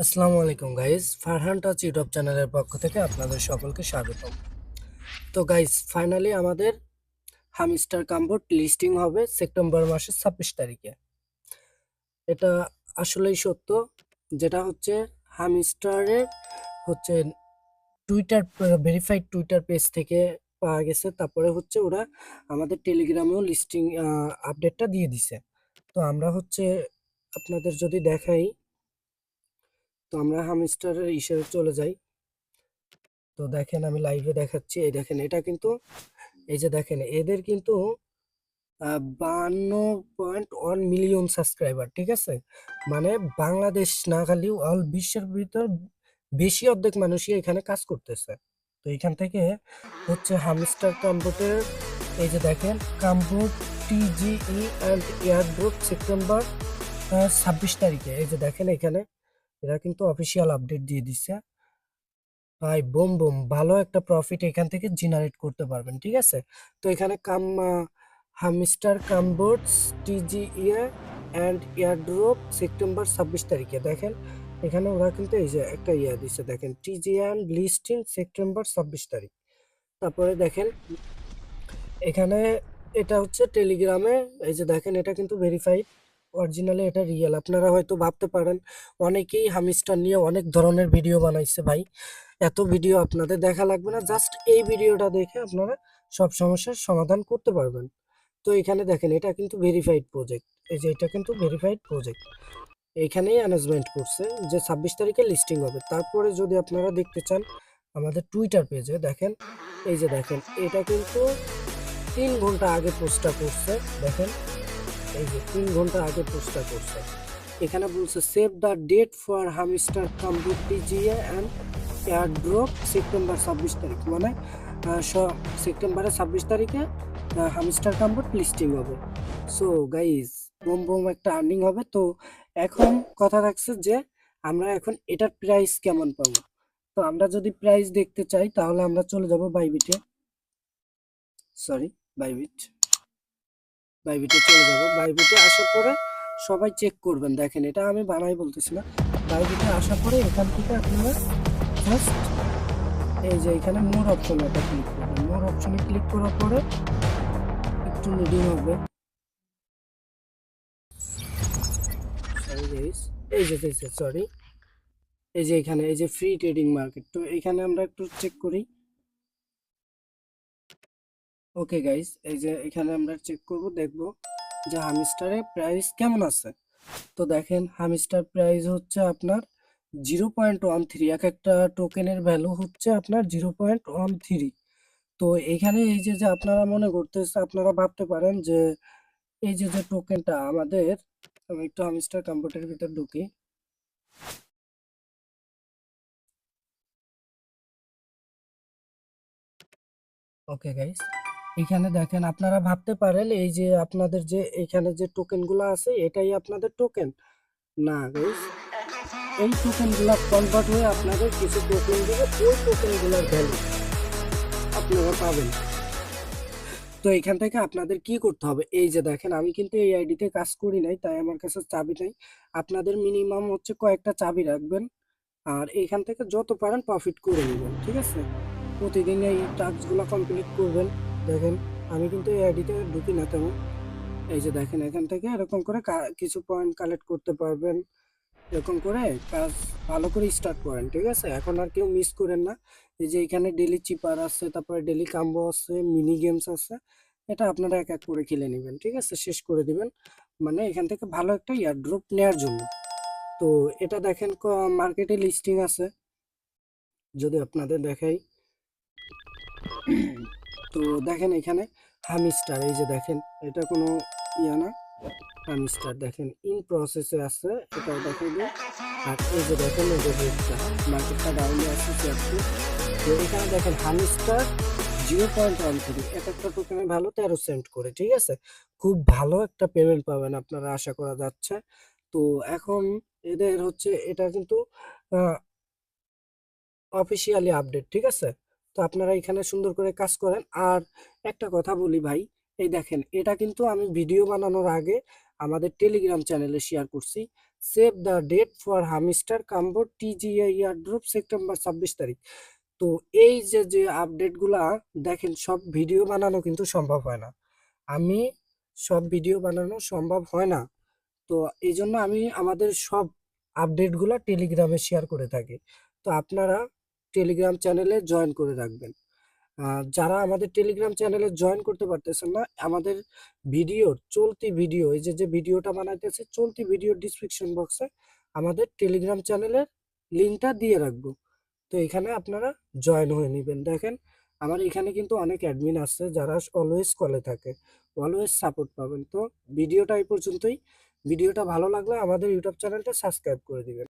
আসসালামু আলাইকুম guys, Farhan touch YouTube চ্যানেলের পক্ষ থেকে আপনাদের সকলকে স্বাগতম। তো গাইস, ফাইনালি আমাদের হামস্টার কাম্বোর্ড লিস্টিং হবে সেপ্টেম্বর মাসের 26 তারিখে। এটা আসলেই সত্য। যেটা হচ্ছে হামস্টারের হচ্ছে টুইটার ভেরিফাইড টুইটার পেজ থেকে পাওয়া গেছে। তারপরে হচ্ছে ওরা আমাদের টেলিগ্রামেও লিস্টিং আপডেটটা দিয়ে দিছে। তো আমরা হচ্ছে আপনাদের যদি দেখাই, তো আমরা হামস্টারের হিসেবে চলে যাই। তো দেখেন আমি লাইভে দেখাচ্ছি, এই দেখেন এটা কিন্তু, এই যে দেখেন এদের কিন্তু 52.1 মিলিয়ন সাবস্ক্রাইবার, ঠিক আছে। মানে বাংলাদেশ না, খালি অল বিশ্বের ভিতর বেশি অর্ধেক মানুষই এখানে কাজ করতেছে। তো এখান থেকে হচ্ছে হামস্টার কাম্বোটের, এই যে দেখেন কাম্বোট টিজিই অ্যান্ড এয়ারড্রপ সেপ্টেম্বর 26 তারিখে, এই যে দেখেন এখানে এরা কিন্তু অফিসিয়াল আপডেট দিয়ে দিচ্ছে। ভাই বুম বুম, ভালো একটা প্রফিট এখান থেকে জেনারেট করতে পারবেন, ঠিক আছে। তো এখানে হামস্টার কামবোর্ডস টিজিইএ অ্যান্ড এয়ারড্রপ সেপ্টেম্বর 26 তারিখে দেখেন এখানে ওরা কিন্তু এই যে একটা দিচ্ছে, দেখেন টিজি অ্যান্ড লিস্টিং সেপ্টেম্বর 26 তারিখ। তারপরে দেখেন এখানে এটা হচ্ছে টেলিগ্রামে, এই যে দেখেন এটা কিন্তু ভেরিফাইড, অরিজিনালি এটা রিয়েল। আপনারা হয়তো ভাবতে পারেন অনেকেই হামস্টার নিয়ে অনেক ধরনের ভিডিও বানাইছে। ভাই এত ভিডিও আপনাদের দেখা লাগবে না, জাস্ট এই ভিডিওটা দেখে আপনারা সব সমস্যার সমাধান করতে পারবেন। তো এখানে দেখেন এটা কিন্তু ভেরিফাইড প্রজেক্ট, এই যে এটা কিন্তু ভেরিফাইড প্রজেক্ট, এইখানেই অ্যানাউন্সমেন্ট করছে যে 26 তারিখে লিস্টিং হবে। তারপরে যদি আপনারা দেখতে চান আমাদের টুইটার পেজে দেখেন, এই যে দেখেন এটা কিন্তু 3 ঘন্টা আগে পোস্টটা করছে। দেখেন এই যে 3 ঘন্টা আগে পোস্টটা করছে। এখানে বলছে save the date for Hamster Kombat TGE and airdrop September 26 তারিখ, মানে সেপ্টেম্বরের 26 তারিখে হামস্টার কাম্বোড লিস্টিং হবে। সো গাইজ, বোম বোম একটা আর্নিং হবে। তো এখন কথা রাখছে যে আমরা এখন এটার প্রাইস কেমন পাবো। তো আমরা যদি প্রাইস দেখতে চাই তাহলে আমরা চলে যাব বাইবিটে, সরি বাইবিট, বাইবিটে চলে যাব। বাইবিটে আসার পরে সবাই চেক করবেন, দেখেন এটা আমি বানাই বলতেছি না। বাইবিটে আসার পরে এখান থেকে আপনারা জাস্ট এই যে এখানে মোর অপশন, এটা ক্লিক করবেন। মোর অপশনে ক্লিক করার পরে একটু লোডিং হবে। সরি গাইস, এই যে সরি, এই যে এখানে এই যে ফ্রি ট্রেডিং মার্কেট, তো এখানে আমরা একটু চেক করি। ওকে গাইস, এই যে এখানে আমরা চেক করব, দেখব যে হামস্টারের প্রাইস কেমন আছে। তো দেখেন হামস্টার প্রাইস হচ্ছে আপনার 0.13, এক একটা টোকেনের ভ্যালু হচ্ছে আপনার 0.13। তো এখানে এই যে যে আপনারা মনে করতেছে, আপনারা ভাবতে পারেন যে এই যে যে টোকেনটা আমাদের, আমি একটু হামস্টার কম্পিউটারের ভিতর ঢুকি। ওকে গাইস, এখানে দেখেন আপনারা ভাবতে পারেন এই যে আপনাদের যে এখানে যে টোকেনগুলো আছে এটাই আপনাদের টোকেন। না গাইস, এই টোকেনগুলো কনভার্ট হয়ে আপনাদের কিছু টোকেন দিবে, ওই টোকেনগুলোর ভ্যালু আপনারা পাবেন। তো এখান থেকে আপনাদের কি করতে হবে, এই যে দেখেন আমি কিন্তু এই আইডিতে কাজ করি নাই, তাই আমার কাছে চাবি নাই। আপনাদের মিনিমাম হচ্ছে কয়েকটা চাবি রাখবেন, আর এখান থেকে যত পারেন প্রফিট করে নেবেন, ঠিক আছে। প্রতিদিন এই টাস্কগুলো কমপ্লিট করবেন। দেখেন আমি কিন্তু এই আইডিতে ঢুকি না তেমন। এই যে দেখেন এখান থেকে এরকম করে কিছু পয়েন্ট কালেক্ট করতে পারবেন। এরকম করে কাজ ভালো করে স্টার্ট করেন, ঠিক আছে। এখন আর কেউ মিস করেন না। এই যে এখানে ডেলি চিপার আছে, তারপরে ডেলি কাম্বো আছে, মিনি গেমস আছে, এটা আপনারা এক এক করে খেলে নেবেন, ঠিক আছে, শেষ করে দিবেন। মানে এখান থেকে ভালো একটা ইয়ারড্রপ নেওয়ার জন্য। তো এটা দেখেন মার্কেটে লিস্টিং আছে, যদি আপনাদের দেখাই। তো দেখেন এখানে হামিস্টার, এই যে দেখেন এটা কোনো ইয়া না, হামিস্টার দেখেন ইন প্রসেসে আছে, এটাও দেখাইবে। আর এই যে দেখেন এই যে রেটটা, মার্কেটটা ডাউনে আছে 76। তো এখানে দেখেন হামিস্টার 0.13, এক একটা টোকেনের ভালো 13 সেন্ট করে, ঠিক আছে। খুব ভালো একটা পেমেন্ট পাবেন আপনারা, আশা করা যাচ্ছে। তো এখন এদের হচ্ছে এটা কিন্তু অফিসিয়ালি আপডেট, ঠিক আছে। তো আপনারা এখানে সুন্দর করে কাজ করেন। আর একটা কথা বলি ভাই, এই দেখেন এটা কিন্তু আমি ভিডিও বানানোর আগে আমাদের টেলিগ্রাম চ্যানেলে শেয়ার করছি। Save the date for Hamster Kombat TGE airdrop September 26 তারিখ। তো এই যে আপডেটগুলা দেখেন, সব ভিডিও বানানো কিন্তু সম্ভব হয় না। আমি সব ভিডিও বানানো সম্ভব হয় না। তো এই জন্য আমি আমাদের সব আপডেটগুলো টেলিগ্রামে শেয়ার করে থাকি। তো আপনারা টেলিগ্রাম চ্যানেলে জয়েন করে রাখবেন। যারা আমাদের টেলিগ্রাম চ্যানেলে জয়েন করতে পারতেছেন না, আমাদের ভিডিওর চলতি ভিডিও, এই যে ভিডিওটা বানাইতেছে চলতি ভিডিওর ডিসক্রিপশন বক্সে আমাদের টেলিগ্রাম চ্যানেলের লিঙ্কটা দিয়ে রাখবো। তো এখানে আপনারা জয়েন হয়ে নেবেন। দেখেন আমার এখানে কিন্তু অনেক অ্যাডমিন আছে যারা অলওয়েজ কলে থাকে, অলওয়েজ সাপোর্ট পাবেন। তো ভিডিওটা এই পর্যন্তই। ভিডিওটা ভালো লাগলে আমাদের ইউটিউব চ্যানেলটা সাবস্ক্রাইব করে দিবেন।